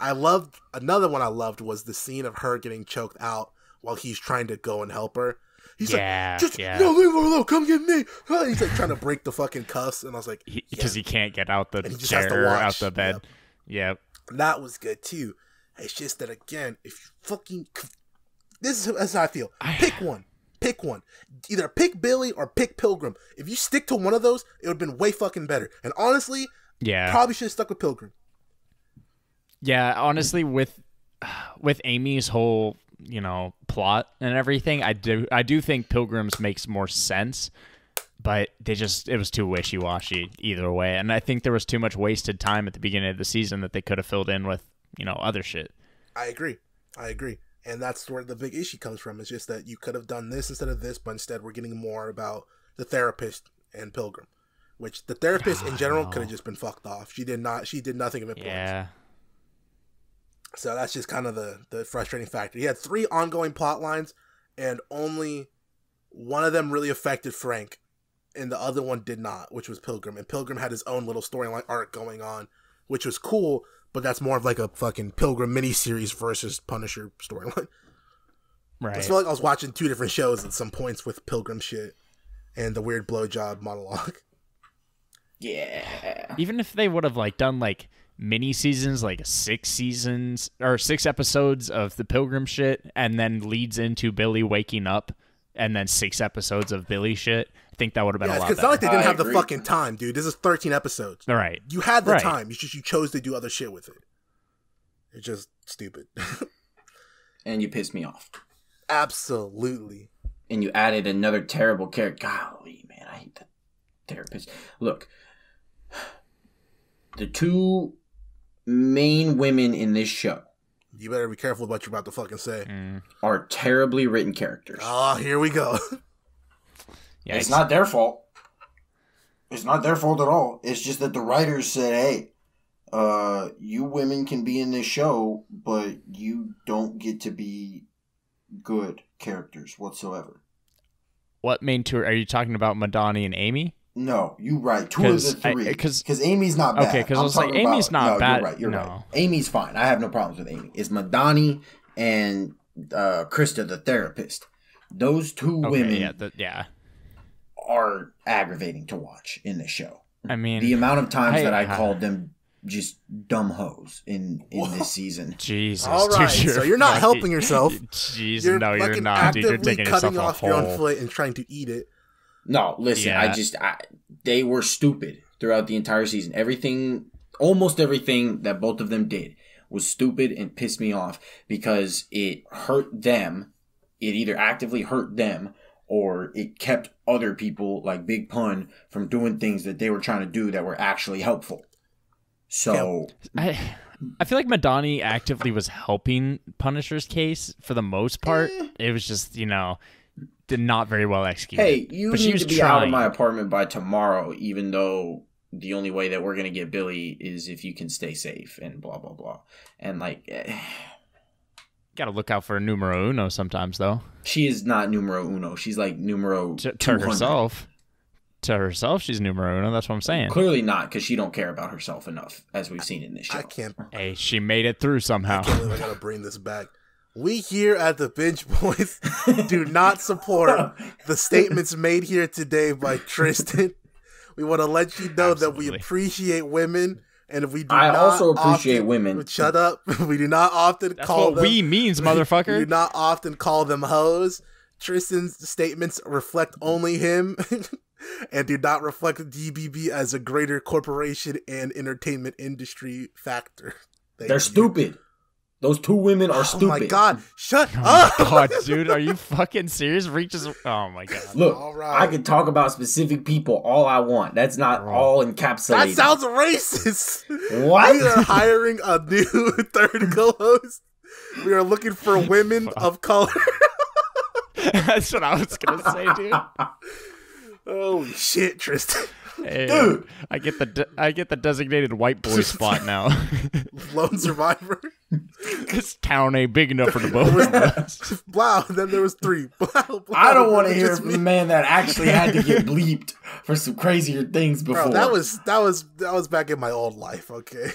another one I loved was the scene of her getting choked out while he's trying to go and help her. He's like, no, leave her alone. Come get me. He's like trying to break the fucking cuffs. And I was like, because he can't get out the chair or out the bed. Yep. That was good too. It's just that, again, if you fucking, this is how I feel. Pick one. Pick one. Either pick Billy or pick Pilgrim. If you stick to one of those, it would have been way fucking better. And honestly, probably should have stuck with Pilgrim. Yeah, honestly, with Amy's whole, plot and everything, I do think Pilgrim's makes more sense, but it was too wishy-washy either way. And I think there was too much wasted time at the beginning of the season that they could have filled in with, other shit. I agree. And that's where the big issue comes from. It's just that you could have done this instead of this, but instead we're getting more about the therapist and Pilgrim, which the therapist in general could have just been fucked off. She did nothing of importance. Yeah. So that's just kind of the frustrating factor. He had 3 ongoing plot lines, and only one of them really affected Frank, and the other one did not, which was Pilgrim. And Pilgrim had his own little storyline arc going on, which was cool, but that's more of like a fucking Pilgrim miniseries versus Punisher storyline. Right. I feel like I was watching 2 different shows at some points with Pilgrim shit and the weird blowjob monologue. Yeah. Even if they would have like done like mini seasons, like 6 seasons or 6 episodes of the Pilgrim shit, and then leads into Billy waking up, and then 6 episodes of Billy shit, I think that would have been a lot better. It's not like they didn't have the fucking time, dude. This is 13 episodes. All right. You had the time. You chose to do other shit with it. It's just stupid. And you pissed me off. Absolutely. And you added another terrible character. Golly, man, I hate that therapist. Look, the 2 main women in this show, you better be careful what you're about to fucking say, are terribly written characters. Oh, here we go. Yeah, it's not their fault. It's not their fault at all. It's just that the writers said, hey, you women can be in this show, but you don't get to be good characters whatsoever. What main 2? Are you talking about Madani and Amy? No, you right. 2 of the 3. Because Amy's not bad. Okay, because I was like, Amy's not bad. You're right. Amy's fine. I have no problems with Amy. It's Madani and Krista, the therapist. Those 2 women are aggravating to watch in this show. I mean, the amount of times that I called them just dumb hoes in this season. Jesus. All right, so you're not helping yourself. Jeez, you're not. Dude, you're taking cutting yourself off your own foot and trying to eat it. No, listen, they were stupid throughout the entire season. Almost everything that both of them did was stupid and pissed me off because it hurt them. It either actively hurt them or it kept other people like Big Pun from doing things that they were trying to do that were actually helpful. So I feel like Madani actively was helping Punisher's case for the most part. It was just, did not very well executed. Hey, you need to be out of my apartment by tomorrow, even though the only way that we're going to get Billy is if you can stay safe and blah, blah, blah. And got to look out for a numero uno sometimes, though. She is not numero uno. She's like numero to herself. To herself, she's numero uno. That's what I'm saying. Clearly not, because she don't care about herself enough, as we've seen in this show. I can't. Hey, she made it through somehow. I gotta bring this back. We here at the Binge Boys do not support the statements made here today by Tristan. We want to let you know that we appreciate women, and if we do I also appreciate women. Shut up. We do not often call them. That's what we means, motherfucker. We do not often call them hoes. Tristan's statements reflect only him. And do not reflect DBB as a greater corporation and entertainment industry factor. They're stupid. Those 2 women are stupid. Oh my god, shut up! God, dude, are you fucking serious? Oh my god. Look, I can talk about specific people all I want. That's not all encapsulated. That sounds racist. What? We are hiring a new 3rd co-host. We are looking for women of color. That's what I was gonna say, dude. Holy shit, Tristan. Hey, dude, I get the designated white boy spot now. Lone survivor. This town ain't big enough for the both of us. Wow, then there was 3. Blah, I don't want to hear from the man that actually had to get bleeped for some crazier things before. Bro, that was back in my old life, okay?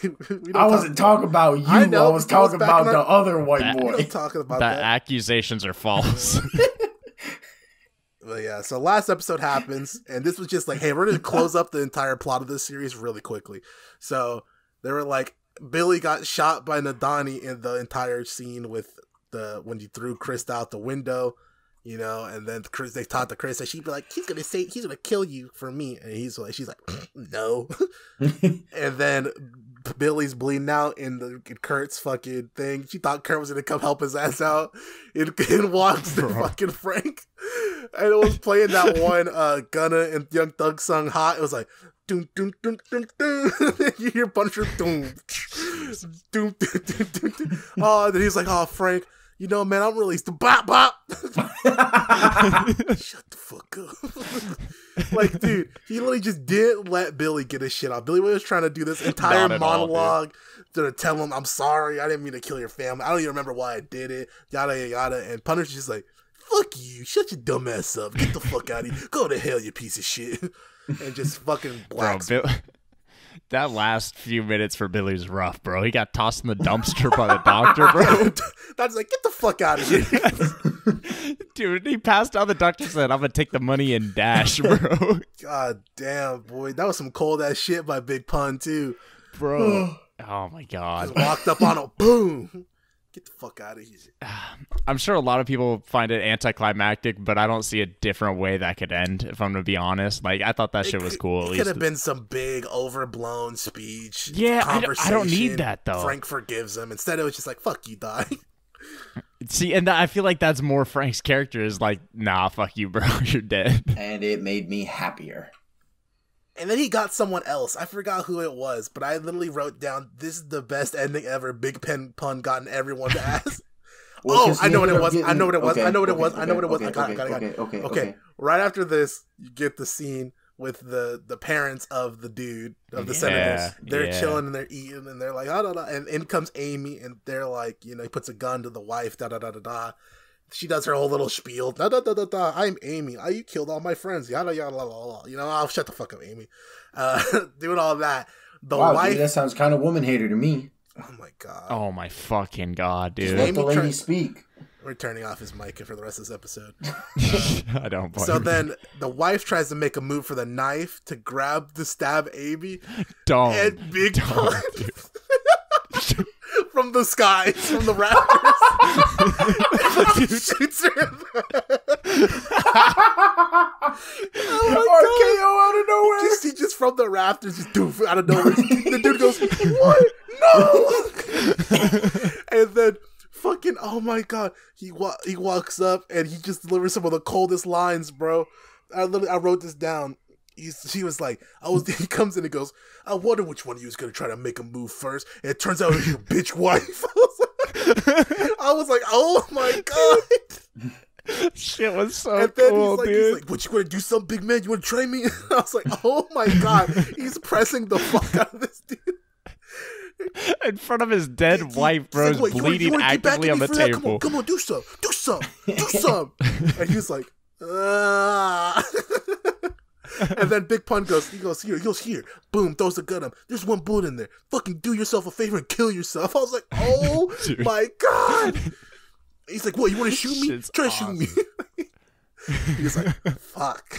I wasn't talking about you. I was talking about the other white boy. Talking about that. Accusations are false. But yeah, so last episode happens, and this was just like, hey, we're going to close up the entire plot of this series really quickly. So they were like, Billy got shot by Nadani in the entire scene with when he threw Chris out the window, and then they taught to Chris that she'd be like, he's going to kill you for me. And she's like, no. And then Billy's bleeding out in Kurt's fucking thing. She thought Kurt was going to come help his ass out. And walks the fucking Frank. And it was playing that one Gunna and Young Thug song Hot. It was like, doom, doom, doom, doom, doom. You hear Punisher, doom, doom, doom, doom, doom, doom. Oh, and then he's like, oh, Frank, man, I'm released. Bop, bop. Shut the fuck up. Like, dude, he literally just didn't let Billy get his shit off. Billy was trying to do this entire monologue to tell him, I'm sorry, I didn't mean to kill your family. I don't even remember why I did it. Yada, yada. And Punisher's just like, fuck you. Shut your dumb ass up. Get the fuck out of here. Go to hell, you piece of shit. And just fucking blacks. That last few minutes for Billy was rough, bro. He got tossed in the dumpster by the doctor, bro. That's like, get the fuck out of here. Dude, he passed out. The doctor said, I'm going to take the money and dash, bro. God damn, boy. That was some cold ass shit by Big Pun, too. Bro. Oh, my God. Just walked up on him. Boom. Get the fuck out of here. I'm sure a lot of people find it anticlimactic, but I don't see a different way that could end, if I'm going to be honest. Like, I thought that shit was cool. It could have been some big, overblown speech. Yeah, I don't need that, though. Frank forgives him. Instead, it was just like, fuck you, die. See, and I feel like that's more Frank's character is like, nah, fuck you, bro. You're dead. And it made me happier. And then he got someone else. I forgot who it was, but I literally wrote down, this is the best ending ever. Big Pun gotten everyone to ask. Well, I know what it was. I know what it was. I know what it was. I know what it was. I got it. Okay. Right after this, you get the scene with the parents of the dude, of the senators. They're chilling and they're eating and they're like, and in comes Amy and they're like, he puts a gun to the wife, She does her whole little spiel. I'm Amy. You killed all my friends. Yada yada yada. I'll shut the fuck up, Amy. Doing all that. The wife. Dude, that sounds kind of woman hater to me. Oh my god. Oh my fucking god, dude. Just let the lady speak. We're turning off his mic for the rest of this episode. I don't. So then the wife tries to make a move for the knife to stab Amy. And Big Pun from the sky, from the rafters, shoots her. RKO out of nowhere. He just from the rafters, just doof out of nowhere. The dude goes, "What? No!" And then fucking, oh my god, he walks up and he just delivers some of the coldest lines, bro. I wrote this down. She was like, he comes in and goes, I wonder which one of you is going to try to make a move first. And it turns out it was your bitch wife. I was like, oh my god. Shit was so and then cool, he's like, what, you want to do something, big man? You want to train me? I was like, oh my god. He's pressing the fuck out of this dude. In front of his dead wife, bro, like, bleeding actively on the table. Come on, do some. And he's like, And then Big Pun goes here, boom, throws the gun up. There's one bullet in there. Fucking do yourself a favor and kill yourself. I was like, oh my god. He's like, what, you want to shoot me? Try to shoot me. He's like, fuck.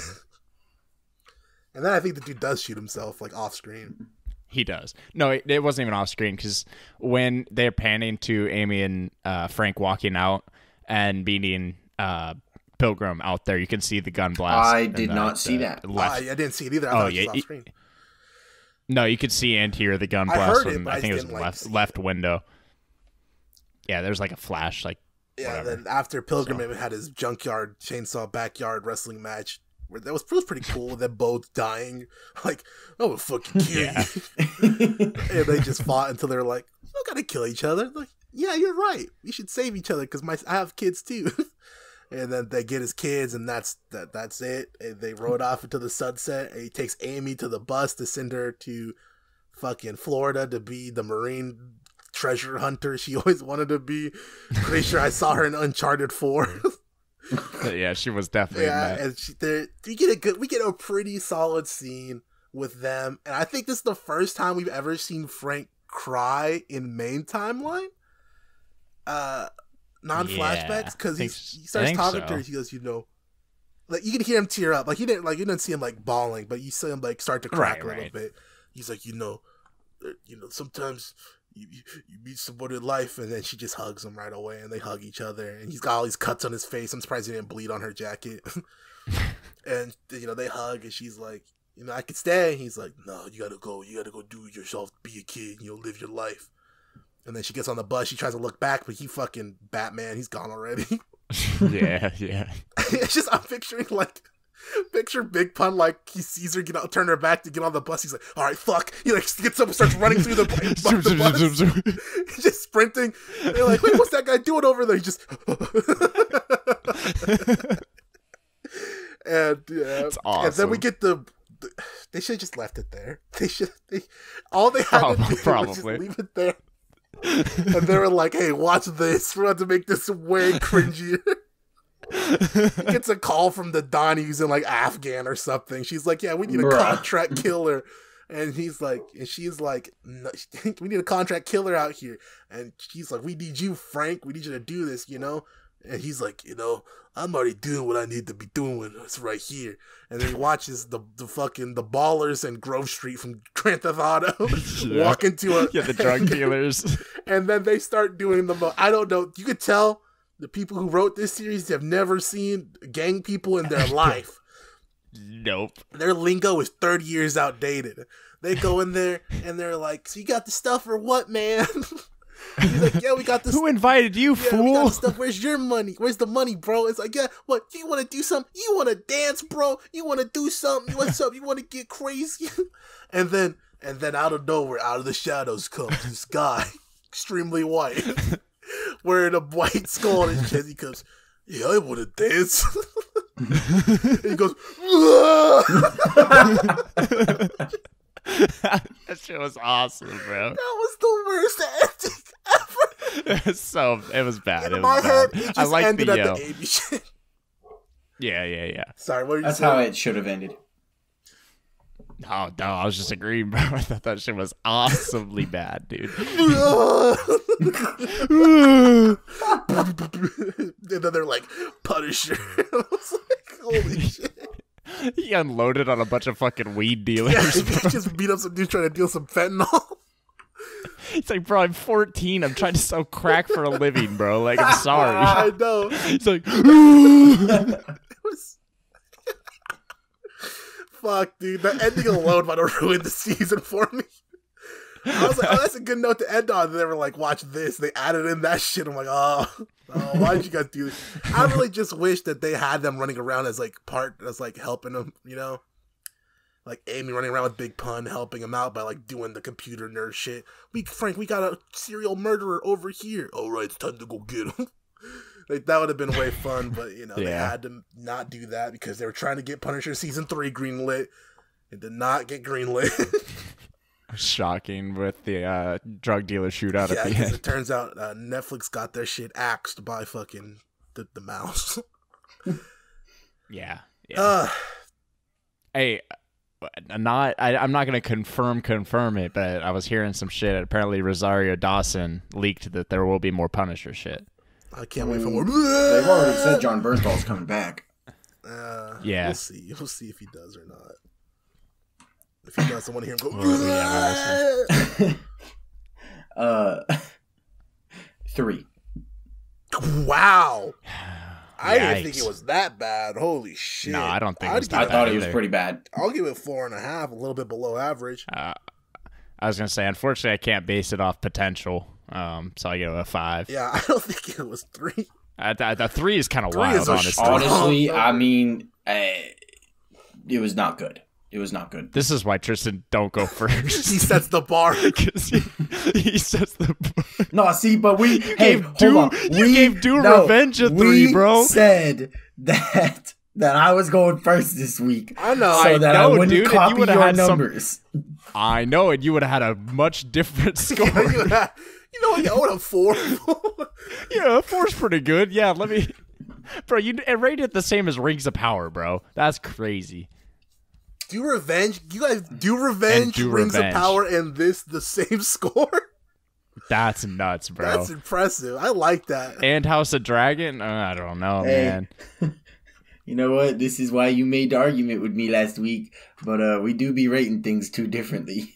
And then I think the dude does shoot himself, like, off screen. He does. No, it wasn't even off screen, because when they're panning to Amy and Frank walking out and beating Pilgrim out there, you can see the gun blast. I did not see that. I didn't see it either. I thought it was off screen. No, you could see and hear the gun blast from, I think it was left window. Yeah, there's like a flash, like, yeah, whatever. Then after Pilgrim had his junkyard chainsaw backyard wrestling match, that was pretty cool. Them both dying, like, oh, we'll fucking kill you. And they just fought until they're like, we don't gotta kill each other. Like, yeah, you're right. We should save each other because I have kids too. And then they get his kids, and that's it. And they rode off into the sunset. And he takes Amy to the bus to send her to fucking Florida to be the Marine treasure hunter she always wanted to be. Pretty sure I saw her in Uncharted 4. Yeah, she was definitely in that. And we get a pretty solid scene with them. And I think this is the first time we've ever seen Frank cry in main timeline. Non-flashbacks, because he starts talking to her. He goes, like, you can hear him tear up. Like, you didn't see him like bawling, but you see him like start to crack a little bit. He's like, sometimes you meet someone in life, and then she just hugs him right away, and they hug each other. And he's got all these cuts on his face. I'm surprised he didn't bleed on her jacket. And they hug, and she's like, I could stay. He's like, no, you gotta go. You gotta go do it yourself. Be a kid. Live your life. And then she gets on the bus. She tries to look back, but he fucking Batman. He's gone already. Yeah. It's just, I'm picture Big Pun, like, he sees her turn her back to get on the bus. He's like, all right, fuck. He like gets up and starts running through the bus. He's just sprinting. And they're like, wait, what's that guy doing over there? He just and it's awesome. And then we get they should have just left it there. All they had to do was just leave it there. And they were like, hey, watch this. We're about to make this way cringier. He gets a call from the Donnie who's in like Afghan or something. She's like, yeah, we need a contract killer. And he's like, and she's like, no, we need a contract killer out here. And she's like, we need you, Frank. We need you to do this, you know? And he's like, you know, I'm already doing what I need to be doing. It's right here. And then he watches the ballers and Grove Street from Grand Theft Auto walk into the drug dealers. And then they start doing I don't know. You could tell the people who wrote this series have never seen gang people in their life. Nope. Their lingo is 30 years outdated. They go in there and they're like, so you got the stuff or what, man? He's like, yeah, we got this. Who invited you, fool? We got the stuff. Where's your money? Where's the money, bro? It's like, yeah, what? You want to do something? You want to dance, bro? You want to do something? What's up? You want to get crazy? And then out of nowhere, out of the shadows comes this guy, extremely white, wearing a white skull on his chest. He comes, yeah, I want to dance. He goes, that shit was awesome, bro. That was the worst ending ever. It was bad. In my head, it just ended at the Amy shit. Yeah. Sorry, what were you That's saying? how it should have ended. Oh, no, I was just agreeing, bro. I thought that shit was awesomely bad, dude. And then they're like, Punisher. I was like, holy shit. He unloaded on a bunch of fucking weed dealers. Yeah, he just beat up some dude trying to deal some fentanyl. He's like, bro, I'm 14. I'm trying to sell crack for a living, bro. Like, I'm sorry. I know. He's like, it was... Fuck, dude. The ending alone might have ruined the season for me. I was like, oh, that's a good note to end on. And they were like, watch this. They added in that shit. I'm like, oh, why did you guys do this? I really just wish that they had them running around as like helping them, you know? Like Amy running around with Big Pun, helping him out by like doing the computer nerd shit. Frank, we got a serial murderer over here. All right, it's time to go get him. Like, that would have been way fun, but, you know, they had to not do that because they were trying to get Punisher Season 3 greenlit. It did not get greenlit. Shocking with the drug dealer shootout at the end. It turns out Netflix got their shit axed by fucking the mouse. Yeah. Hey, I'm not going to confirm it, but I was hearing some shit. Apparently Rosario Dawson leaked that there will be more Punisher shit. I can't wait for more. They've already said Jon Bernthal's coming back. Yeah. We'll see. We'll see if he does or not. If he does, I want to hear him go. 3. Wow. I didn't think it was that bad. Holy shit. No, I don't think it was that bad. I thought it was pretty bad. I'll give it 4.5, a little bit below average. I was going to say, unfortunately, I can't base it off potential. So I give it a 5. Yeah, I don't think it was 3. The 3 is kind of wild, honestly. Honestly, I mean, it was not good. It was not good. This is why Tristan don't go first. He sets the bar. he sets the bar. No, see, but we gave Revenge a 3, bro. Said that I was going first this week. I know. So that I wouldn't copy your numbers. I know, and you would have had a much different score. You know what? You owe a 4. Yeah, 4's pretty good. Yeah, let me... Bro, you rated it the same as Rings of Power, bro. That's crazy. Do Revenge? You guys do Revenge, Rings of Power, and this the same score? That's nuts, bro. That's impressive. I like that. And House of Dragon? I don't know, man. You know what? This is why you made the argument with me last week, but we do be rating things too differently.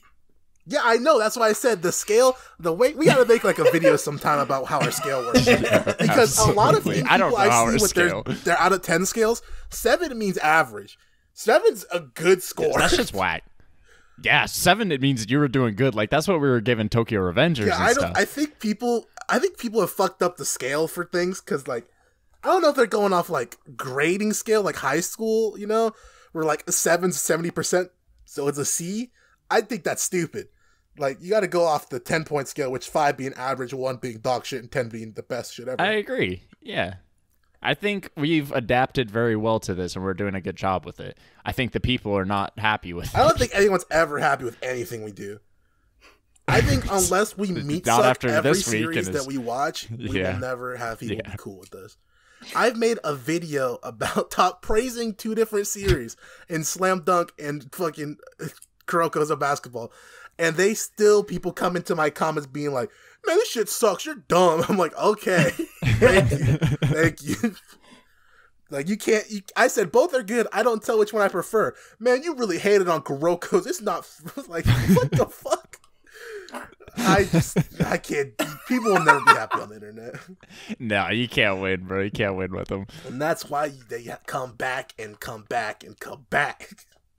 Yeah, I know. That's why I said the scale, the way we gotta make like a video sometime about how our scale works. Because a lot of people I see with their out of 10 scales, 7 means average. 7's a good score. That's just whack. Yeah, 7 it means you were doing good. Like that's what we were giving Tokyo Revengers and stuff. I think people have fucked up the scale for things because like I don't know if they're going off like grading scale like high school, you know, where like 7's 70%, so it's a C. I think that's stupid. Like, you got to go off the 10-point scale, which 5 being average, 1 being dog shit, and 10 being the best shit ever. I agree. Yeah. I think we've adapted very well to this, and we're doing a good job with it. I think the people are not happy with it. I don't think anyone's ever happy with anything we do. I think unless we meet every series that we watch, we will never have people be cool with us. I've made a video about praising 2 different series in Slam Dunk and fucking Kuroko's a basketball. And people come into my comments being like, man, this shit sucks. You're dumb. I'm like, okay. Thank you. Like, I said both are good. I don't tell which one I prefer. Man, you really hated on Kuroko's. It's not, like, what the fuck? I can't. People will never be happy on the internet. No, you can't win, bro. You can't win with them. And that's why they come back and come back and come back.